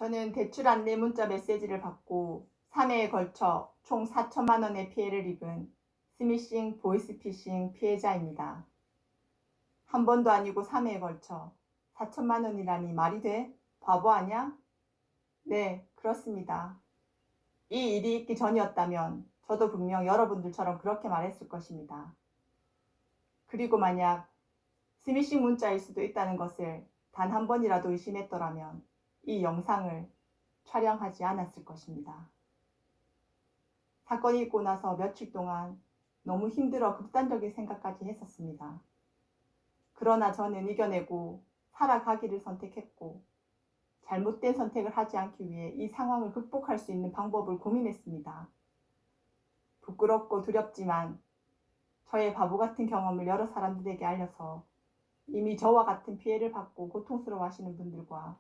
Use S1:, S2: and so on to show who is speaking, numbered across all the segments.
S1: 저는 대출 안내 문자 메시지를 받고 3회에 걸쳐 총 4천만 원의 피해를 입은 스미싱 보이스피싱 피해자입니다. 한 번도 아니고 3회에 걸쳐 4천만 원이라니 말이 돼? 바보 아냐? 네, 그렇습니다. 이 일이 있기 전이었다면 저도 분명 여러분들처럼 그렇게 말했을 것입니다. 그리고 만약 스미싱 문자일 수도 있다는 것을 단 한 번이라도 의심했더라면 이 영상을 촬영하지 않았을 것입니다. 사건이 있고 나서 며칠 동안 너무 힘들어 극단적인 생각까지 했었습니다. 그러나 저는 이겨내고 살아가기를 선택했고 잘못된 선택을 하지 않기 위해 이 상황을 극복할 수 있는 방법을 고민했습니다. 부끄럽고 두렵지만 저의 바보 같은 경험을 여러 사람들에게 알려서 이미 저와 같은 피해를 받고 고통스러워 하시는 분들과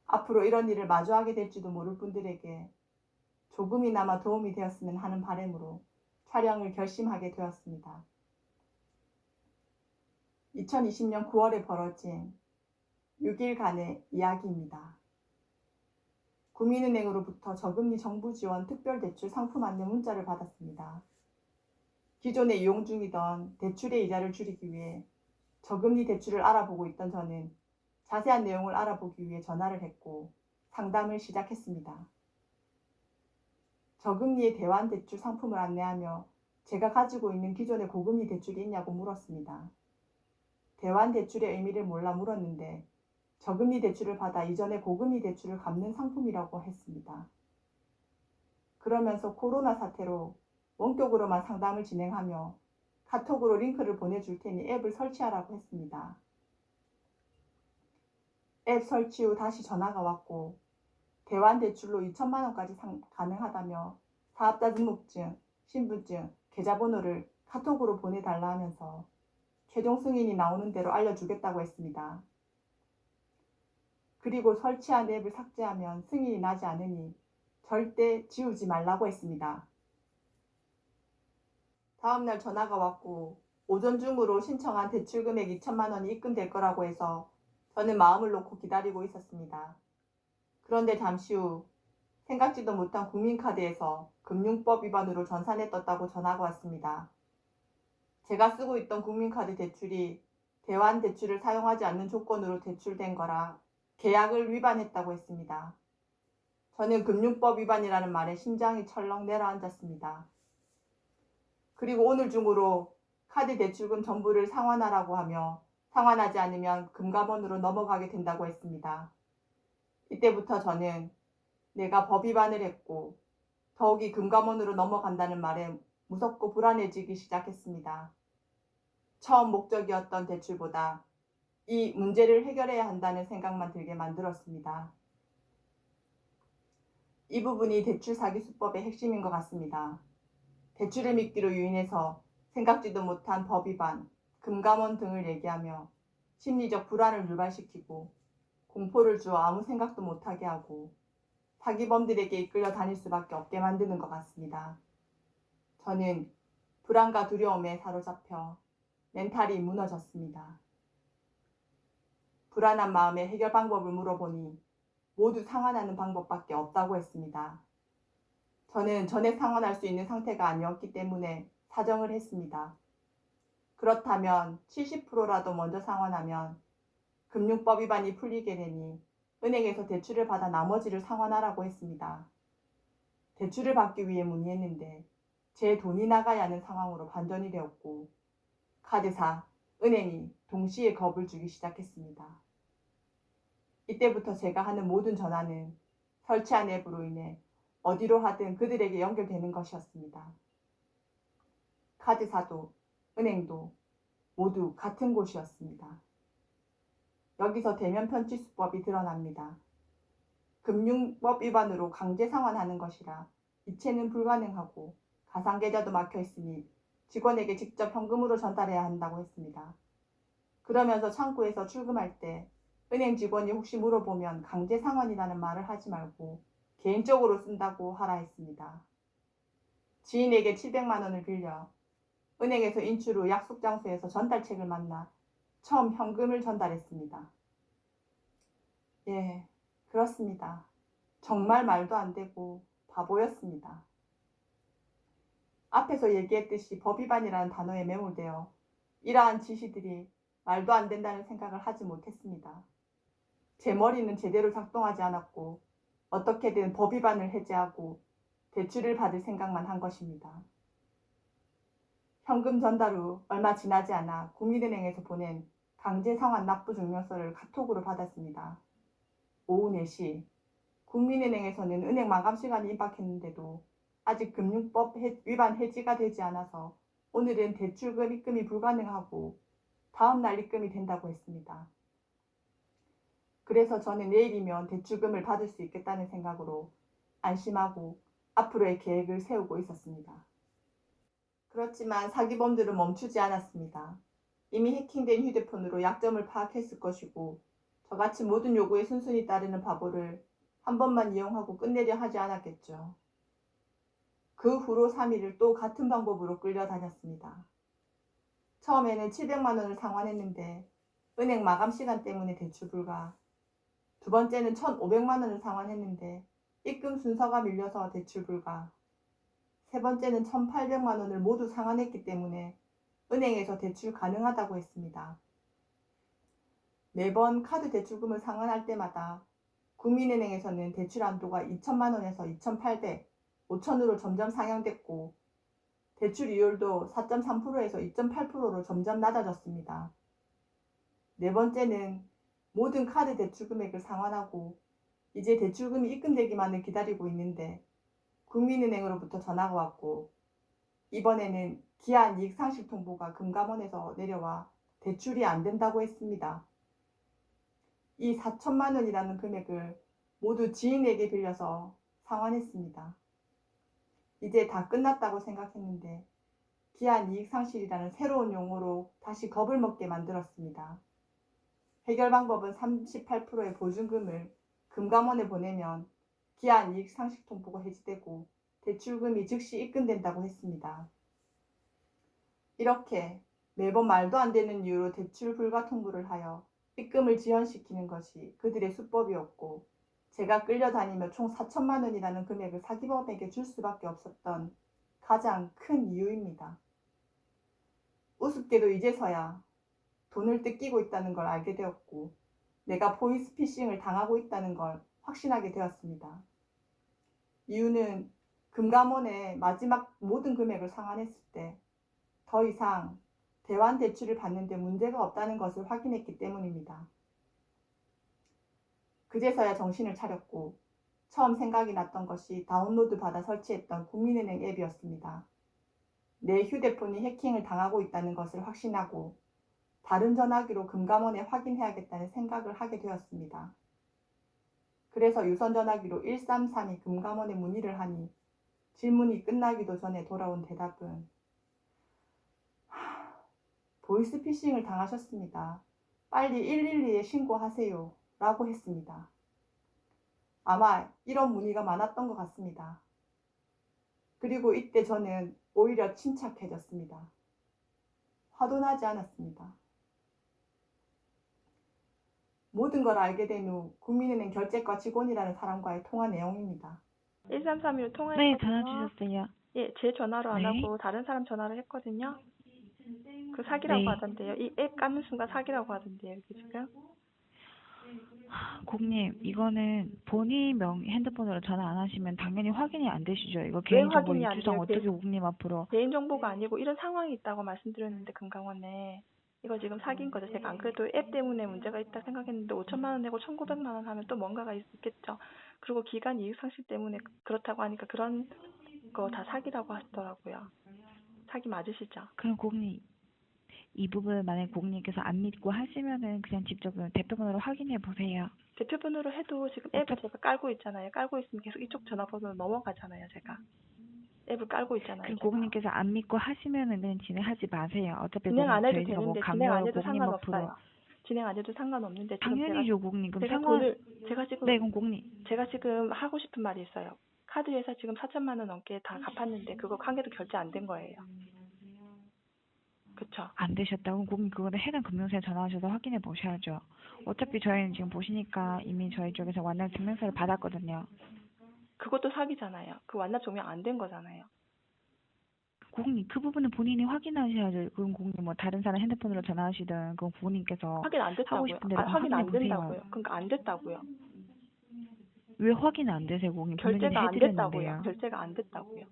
S1: 앞으로 이런 일을 마주하게 될지도 모를 분들에게 조금이나마 도움이 되었으면 하는 바람으로 촬영을 결심하게 되었습니다. 2020년 9월에 벌어진 6일간의 이야기입니다. 국민은행으로부터 저금리 정부 지원 특별대출 상품 안내 문자를 받았습니다. 기존에 이용 중이던 대출의 이자를 줄이기 위해 저금리 대출을 알아보고 있던 저는 자세한 내용을 알아보기 위해 전화를 했고 상담을 시작했습니다. 저금리의 대환 대출 상품을 안내하며 제가 가지고 있는 기존의 고금리 대출이 있냐고 물었습니다. 대환 대출의 의미를 몰라 물었는데 저금리 대출을 받아 이전의 고금리 대출을 갚는 상품이라고 했습니다. 그러면서 코로나 사태로 원격으로만 상담을 진행하며 카톡으로 링크를 보내줄 테니 앱을 설치하라고 했습니다. 앱 설치 후 다시 전화가 왔고 대환 대출로 2천만 원까지 가능하다며 사업자 등록증, 신분증, 계좌번호를 카톡으로 보내달라 하면서 최종 승인이 나오는 대로 알려주겠다고 했습니다. 그리고 설치한 앱을 삭제하면 승인이 나지 않으니 절대 지우지 말라고 했습니다. 다음날 전화가 왔고 오전 중으로 신청한 대출 금액 2천만 원이 입금될 거라고 해서 저는 마음을 놓고 기다리고 있었습니다. 그런데 잠시 후 생각지도 못한 국민카드에서 금융법 위반으로 전산에 떴다고 전화가 왔습니다. 제가 쓰고 있던 국민카드 대출이 대환 대출을 사용하지 않는 조건으로 대출된 거라 계약을 위반했다고 했습니다. 저는 금융법 위반이라는 말에 심장이 철렁 내려앉았습니다. 그리고 오늘 중으로 카드 대출금 전부를 상환하라고 하며 상환하지 않으면 금감원으로 넘어가게 된다고 했습니다. 이때부터 저는 내가 법 위반을 했고 더욱이 금감원으로 넘어간다는 말에 무섭고 불안해지기 시작했습니다. 처음 목적이었던 대출보다 이 문제를 해결해야 한다는 생각만 들게 만들었습니다. 이 부분이 대출 사기 수법의 핵심인 것 같습니다. 대출을 믿기로 유인해서 생각지도 못한 법 위반, 금감원 등을 얘기하며 심리적 불안을 유발시키고 공포를 주어 아무 생각도 못하게 하고 사기범들에게 이끌려 다닐 수밖에 없게 만드는 것 같습니다. 저는 불안과 두려움에 사로잡혀 멘탈이 무너졌습니다. 불안한 마음에 해결 방법을 물어보니 모두 상환하는 방법밖에 없다고 했습니다. 저는 전액 상환할 수 있는 상태가 아니었기 때문에 사정을 했습니다. 그렇다면 70%라도 먼저 상환하면 금융법 위반이 풀리게 되니 은행에서 대출을 받아 나머지를 상환하라고 했습니다. 대출을 받기 위해 문의했는데 제 돈이 나가야 하는 상황으로 반전이 되었고 카드사, 은행이 동시에 겁을 주기 시작했습니다. 이때부터 제가 하는 모든 전화는 설치한 앱으로 인해 어디로 하든 그들에게 연결되는 것이었습니다. 카드사도 은행도 모두 같은 곳이었습니다. 여기서 대면 편취 수법이 드러납니다. 금융법 위반으로 강제 상환하는 것이라 이체는 불가능하고 가상계좌도 막혀 있으니 직원에게 직접 현금으로 전달해야 한다고 했습니다. 그러면서 창구에서 출금할 때 은행 직원이 혹시 물어보면 강제 상환이라는 말을 하지 말고 개인적으로 쓴다고 하라 했습니다. 지인에게 700만 원을 빌려 은행에서 인출 후 약속 장소에서 전달책을 만나 처음 현금을 전달했습니다. 예, 그렇습니다. 정말 말도 안 되고 바보였습니다. 앞에서 얘기했듯이 법 위반이라는 단어에 매몰되어 이러한 지시들이 말도 안 된다는 생각을 하지 못했습니다. 제 머리는 제대로 작동하지 않았고 어떻게든 법 위반을 해제하고 대출을 받을 생각만 한 것입니다. 현금 전달 후 얼마 지나지 않아 국민은행에서 보낸 강제 상환 납부 증명서를 카톡으로 받았습니다. 오후 4시 국민은행에서는 은행 마감 시간이 임박했는데도 아직 금융법 위반 해지가 되지 않아서 오늘은 대출금 입금이 불가능하고 다음 날 입금이 된다고 했습니다. 그래서 저는 내일이면 대출금을 받을 수 있겠다는 생각으로 안심하고 앞으로의 계획을 세우고 있었습니다. 그렇지만 사기범들은 멈추지 않았습니다. 이미 해킹된 휴대폰으로 약점을 파악했을 것이고 저같이 모든 요구에 순순히 따르는 바보를 한 번만 이용하고 끝내려 하지 않았겠죠. 그 후로 3일을 또 같은 방법으로 끌려다녔습니다. 처음에는 700만 원을 상환했는데 은행 마감 시간 때문에 대출 불가. 두 번째는 1,500만 원을 상환했는데 입금 순서가 밀려서 대출 불가. 세 번째는 1,800만 원을 모두 상환했기 때문에 은행에서 대출 가능하다고 했습니다. 매번 카드 대출금을 상환할 때마다 국민은행에서는 대출 한도가 2,000만 원에서 2,800, 5,000으로 점점 상향됐고 대출 이율도 4.3%에서 2.8%로 점점 낮아졌습니다. 네 번째는 모든 카드 대출 금액을 상환하고 이제 대출금이 입금되기만을 기다리고 있는데 국민은행으로부터 전화가 왔고 이번에는 기한 이익 상실 통보가 금감원에서 내려와 대출이 안 된다고 했습니다. 이 4천만 원이라는 금액을 모두 지인에게 빌려서 상환했습니다. 이제 다 끝났다고 생각했는데 기한 이익 상실이라는 새로운 용어로 다시 겁을 먹게 만들었습니다. 해결 방법은 38%의 보증금을 금감원에 보내면 기한 이익 상실 통보가 해지되고 대출금이 즉시 입금된다고 했습니다. 이렇게 매번 말도 안 되는 이유로 대출 불가 통보를 하여 입금을 지연시키는 것이 그들의 수법이었고 제가 끌려다니며 총 4천만 원이라는 금액을 사기범에게 줄 수밖에 없었던 가장 큰 이유입니다. 우습게도 이제서야 돈을 뜯기고 있다는 걸 알게 되었고 내가 보이스피싱을 당하고 있다는 걸 확신하게 되었습니다. 이유는 금감원에 마지막 모든 금액을 상환했을 때 더 이상 대환 대출을 받는데 문제가 없다는 것을 확인했기 때문입니다. 그제서야 정신을 차렸고 처음 생각이 났던 것이 다운로드 받아 설치했던 국민은행 앱이었습니다. 내 휴대폰이 해킹을 당하고 있다는 것을 확신하고 다른 전화기로 금감원에 확인해야겠다는 생각을 하게 되었습니다. 그래서 유선 전화기로 133이 금감원에 문의를 하니 질문이 끝나기도 전에 돌아온 대답은 보이스피싱을 당하셨습니다. 빨리 112에 신고하세요. 라고 했습니다. 아마 이런 문의가 많았던 것 같습니다. 그리고 이때 저는 오히려 침착해졌습니다. 화도 나지 않았습니다. 모든 걸 알게 된 후 국민은행 결제과 직원이라는 사람과의 통화 내용입니다.
S2: 1331로
S3: 네,
S2: 통화했거든요.
S3: 전화 주셨어요.
S2: 예, 제 전화로 안
S3: 네.
S2: 하고 다른 사람 전화를 했거든요. 그 사기라고
S3: 네.
S2: 하던데요. 이 앱 까는 순간 사기라고 하던데요, 이게 지금.
S3: 고객님, 이거는 본인 핸드폰으로 전화 안 하시면 당연히 확인이 안 되시죠. 이거
S2: 왜
S3: 개인정보
S2: 확인이 안
S3: 유출상
S2: 돼요?
S3: 어떻게 고객님 앞으로.
S2: 개인정보가 아니고 이런 상황이 있다고 말씀드렸는데 금강원에 이거 지금 사기인 거죠. 제가 안 그래도 앱 때문에 문제가 있다 생각했는데 5천만 원 내고 1,900만 원 하면 또 뭔가가 있겠죠. 그리고 기간 이익 상실 때문에 그렇다고 하니까 그런 거 다 사기라고 하시더라고요. 사기 맞으시죠?
S3: 그럼 고객님, 이 부분 만약에 고객님께서 안 믿고 하시면은 그냥 직접 대표번호로 확인해 보세요.
S2: 대표번호로 해도 지금 앱을 제가 깔고 있잖아요. 깔고 있으면 계속 이쪽 전화번호로 넘어가잖아요, 제가. 앱을 깔고 있잖아요.
S3: 그럼
S2: 제가.
S3: 고객님께서 안 믿고 하시면은 그냥 진행하지 마세요. 어차피
S2: 진행 안 해도
S3: 저희가
S2: 되는데 진행 안
S3: 강요하고
S2: 해도
S3: 고객님 앞으로.
S2: 상관없어요. 진행 안 해도 상관없는데 지금
S3: 당연히죠, 고객님. 그럼
S2: 제가 돈을 제가 지금
S3: 네, 그럼 고객님.
S2: 제가 지금 하고 싶은 말이 있어요. 카드 회사 지금 4천만 원 넘게 다 갚았는데 그거 한 개도 결제 안 된 거예요. 그쵸.
S3: 안 되셨다고 고객님 그거는 해당 금융사에 전화하셔서 확인해 보셔야죠. 어차피 저희는 지금 보시니까 이미 저희 쪽에서 완납 증명서를 받았거든요.
S2: 그것도 사기잖아요. 그 완납 증명 안 된 거잖아요.
S3: 고객님 그 부분은 본인이 확인하셔야죠. 그럼 고객님 뭐 다른 사람 핸드폰으로 전화하시든 그건 고객님께서
S2: 확인 안
S3: 하고
S2: 됐다고요.
S3: 싶은 대로 한번
S2: 확인
S3: 확인해
S2: 안
S3: 보세요.
S2: 된다고요. 그러니까 안 됐다고요.
S3: 왜 확인 안 되세요, 고객님? 분명히
S2: 결제가 안 됐다고요.
S3: 해드렸는데요.
S2: 결제가 안 됐다고요.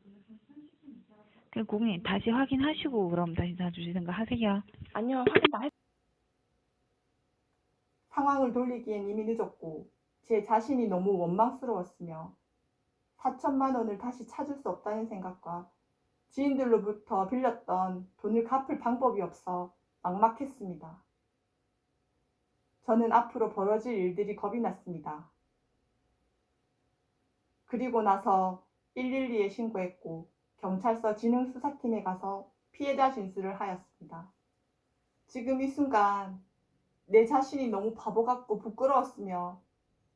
S3: 그럼 고객님 다시 확인하시고 그럼 다시 사주시든가 하세요.
S2: 아니요, 확인 다 했.
S1: 상황을 돌리기엔 이미 늦었고 제 자신이 너무 원망스러웠으며 4천만 원을 다시 찾을 수 없다는 생각과 지인들로부터 빌렸던 돈을 갚을 방법이 없어 막막했습니다. 저는 앞으로 벌어질 일들이 겁이 났습니다. 그리고 나서 112에 신고했고 경찰서 진흥수사팀에 가서 피해자 진술을 하였습니다. 지금 이 순간 내 자신이 너무 바보 같고 부끄러웠으며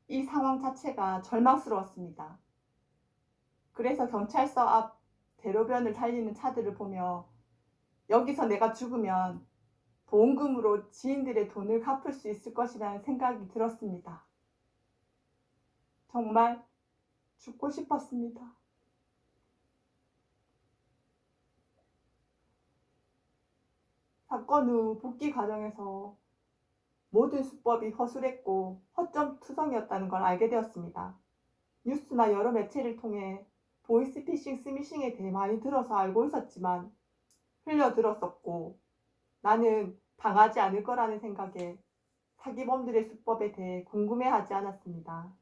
S1: 이 상황 자체가 절망스러웠습니다. 그래서 경찰서 앞 대로변을 달리는 차들을 보며 여기서 내가 죽으면 보험금으로 지인들의 돈을 갚을 수 있을 것이라는 생각이 들었습니다. 정말 죽고 싶었습니다. 사건 후 복귀 과정에서 모든 수법이 허술했고 허점투성이었다는 걸 알게 되었습니다. 뉴스나 여러 매체를 통해 보이스피싱, 스미싱에 대해 많이 들어서 알고 있었지만 흘려들었었고 나는 당하지 않을 거라는 생각에 사기범들의 수법에 대해 궁금해하지 않았습니다.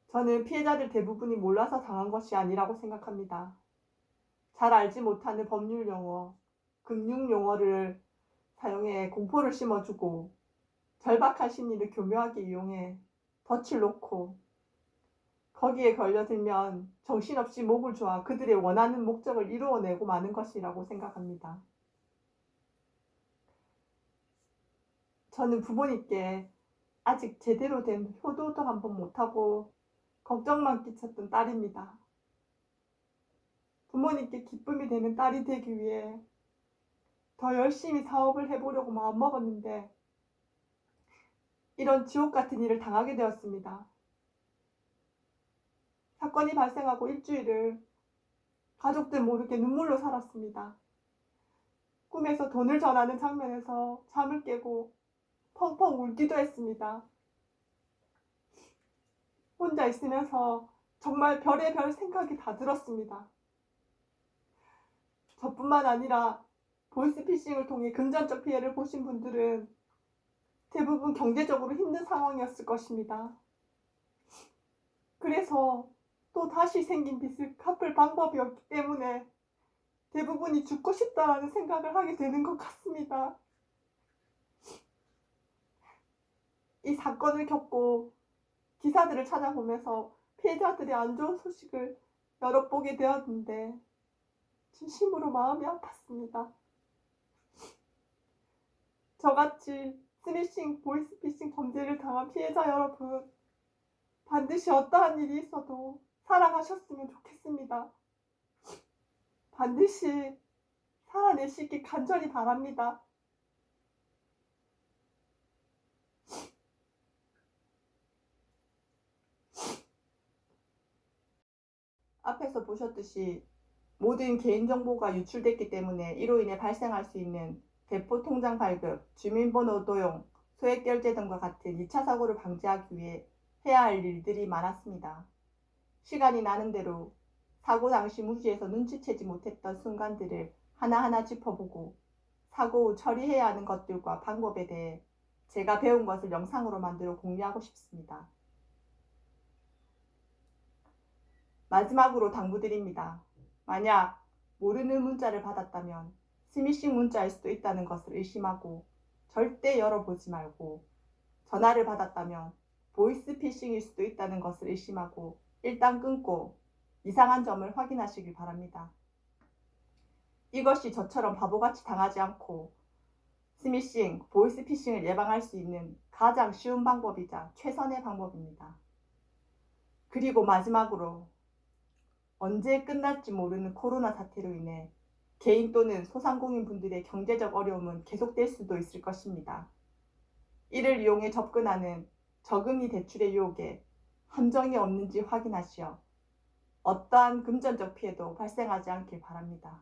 S1: 저는 피해자들 대부분이 몰라서 당한 것이 아니라고 생각합니다. 잘 알지 못하는 법률 용어, 금융 용어를 사용해 공포를 심어주고 절박한 심리를 교묘하게 이용해 덫을 놓고 거기에 걸려들면 정신없이 목을 조아 그들의 원하는 목적을 이루어내고 마는 것이라고 생각합니다. 저는 부모님께 아직 제대로 된 효도도 한번 못하고 걱정만 끼쳤던 딸입니다. 부모님께 기쁨이 되는 딸이 되기 위해 더 열심히 사업을 해보려고 마음먹었는데 이런 지옥 같은 일을 당하게 되었습니다. 사건이 발생하고 일주일을 가족들 모르게 눈물로 살았습니다. 꿈에서 돈을 전하는 장면에서 잠을 깨고 펑펑 울기도 했습니다. 혼자 있으면서 정말 별의별 생각이 다 들었습니다. 저뿐만 아니라 보이스피싱을 통해 금전적 피해를 보신 분들은 대부분 경제적으로 힘든 상황이었을 것입니다. 그래서 또 다시 생긴 빚을 갚을 방법이 없기 때문에 대부분이 죽고 싶다라는 생각을 하게 되는 것 같습니다. 이 사건을 겪고 기사들을 찾아보면서 피해자들의 안 좋은 소식을 여러 보게 되었는데 진심으로 마음이 아팠습니다. 저같이 스미싱, 보이스피싱 범죄를 당한 피해자 여러분, 반드시 어떠한 일이 있어도 살아가셨으면 좋겠습니다. 반드시 살아내시길 간절히 바랍니다. 앞에서 보셨듯이 모든 개인정보가 유출됐기 때문에 이로 인해 발생할 수 있는 대포 통장 발급, 주민번호 도용, 소액결제 등과 같은 2차 사고를 방지하기 위해 해야 할 일들이 많았습니다. 시간이 나는 대로 사고 당시 무지해서 눈치채지 못했던 순간들을 하나하나 짚어보고 사고 후 처리해야 하는 것들과 방법에 대해 제가 배운 것을 영상으로 만들어 공유하고 싶습니다. 마지막으로 당부드립니다. 만약 모르는 문자를 받았다면 스미싱 문자일 수도 있다는 것을 의심하고 절대 열어보지 말고, 전화를 받았다면 보이스피싱일 수도 있다는 것을 의심하고 일단 끊고 이상한 점을 확인하시길 바랍니다. 이것이 저처럼 바보같이 당하지 않고 스미싱, 보이스피싱을 예방할 수 있는 가장 쉬운 방법이자 최선의 방법입니다. 그리고 마지막으로 언제 끝날지 모르는 코로나 사태로 인해 개인 또는 소상공인 분들의 경제적 어려움은 계속될 수도 있을 것입니다. 이를 이용해 접근하는 저금리 대출의 유혹에 함정이 없는지 확인하시어 어떠한 금전적 피해도 발생하지 않길 바랍니다.